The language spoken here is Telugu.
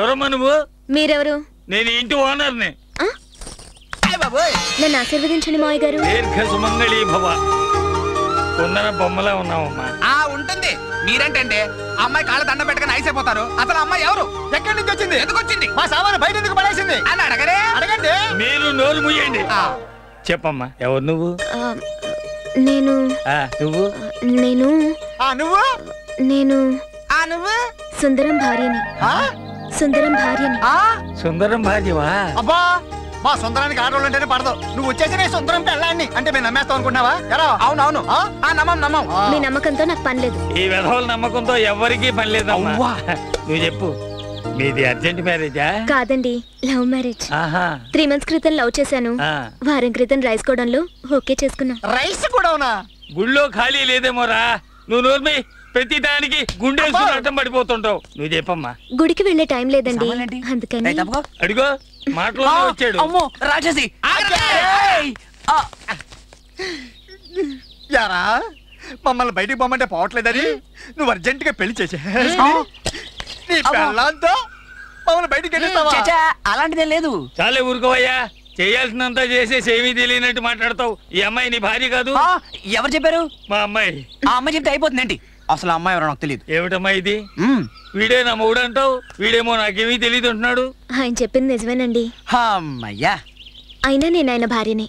ఎవరమ్మా నువ్వు? మీరెవరు? నేను ఇంటి ఓనర్ని. నన్ను ఆశీర్వదించండి మావయ్య గారు. దీర్ఘ సుమంగళీ భవ. కొందర బొమ్మలా ఉన్నావమ్మా. ఉంటుంది. మీరేంటండి అమ్మాయి కాళ్ళ దండ పెట్టగానే ఐసైపోతారు? అసలు అమ్మాయి ఎవరు? ఎక్కడి నుంచి వచ్చింది? ఎందుకు వచ్చింది? మా సామాను బయట ఎందుకు పడేసింది అని అడగండి. మీరు నోరు మూయండి. చెప్పమ్మా, ఎవరు నువ్వు? నేను నువ్వు నేను నువ్వు నేను నువ్వు సుందరం భార్యని. సుందరం భార్యని. సుందరం భార్యవా? అబ్బా, మా సుందరానికి ఆడవాళ్ళు అంటేనే పడదు. నువ్వు వచ్చేసి నేను సుందరం పెళ్ళాన్ని అంటే మేము నమ్మేస్తావు అనుకున్నావా? అవునవును, నమ్మం. మీ నమ్మకంతో నాకు పని లేదు. ఈ విధవుల నమ్మకంతో ఎవరికీ పని లేదమ్మా. నువ్వు చెప్పు, మీది అర్జెంట్ మ్యారేజా? కాదండి, లవ్ మ్యారేజ్. 3 months క్రితం లవ్ చేశాను. వారం క్రితం రైస్ గోడౌన్లో ఓకే చేసుకున్నా. రైస్ కూడా ఉన్నా? గుళ్ళో ఖాళీ లేదేమోరా. నువ్వు నోర్మి, ప్రతి దానికి గుండె అడ్డం పడిపోతుంటావు. నువ్వు చెప్పమ్మా. గుడికి వెళ్లే టైం లేదండి, అందుకని. అడిగో మాటలో వచ్చాడు. రాక్షసి యారా, మమ్మల్ని బయటికి పోమంటే పోవట్లేదని నువ్వు అర్జెంట్ గా పెళ్లి చేసే మమ్మల్ని బయటికి వెళ్ళిస్తావా? అలాంటిదే లేదు. చాలే ఊరుకోవయ్యా. చేయాల్సినంత చేసేసి ఏమీ తెలియనట్టు మాట్లాడతావు. ఈ అమ్మాయి నీ భార్య కాదు. ఎవరు చెప్పారు? మా అమ్మాయి. ఆ అమ్మాయి చెప్తే అయిపోతుందేంటి? అసలు అమ్మాయి ఎవరో నాకు తెలియదు. ఏమిటమ్మా ఇది? వీడే నా మొగుడు అంటావు, వీడేమో నాకేమీ తెలియదు అంటున్నాడు. ఆయన చెప్పింది నిజమేనండి. అమ్మయ్యా, అయినా నేను ఆయన భార్యని.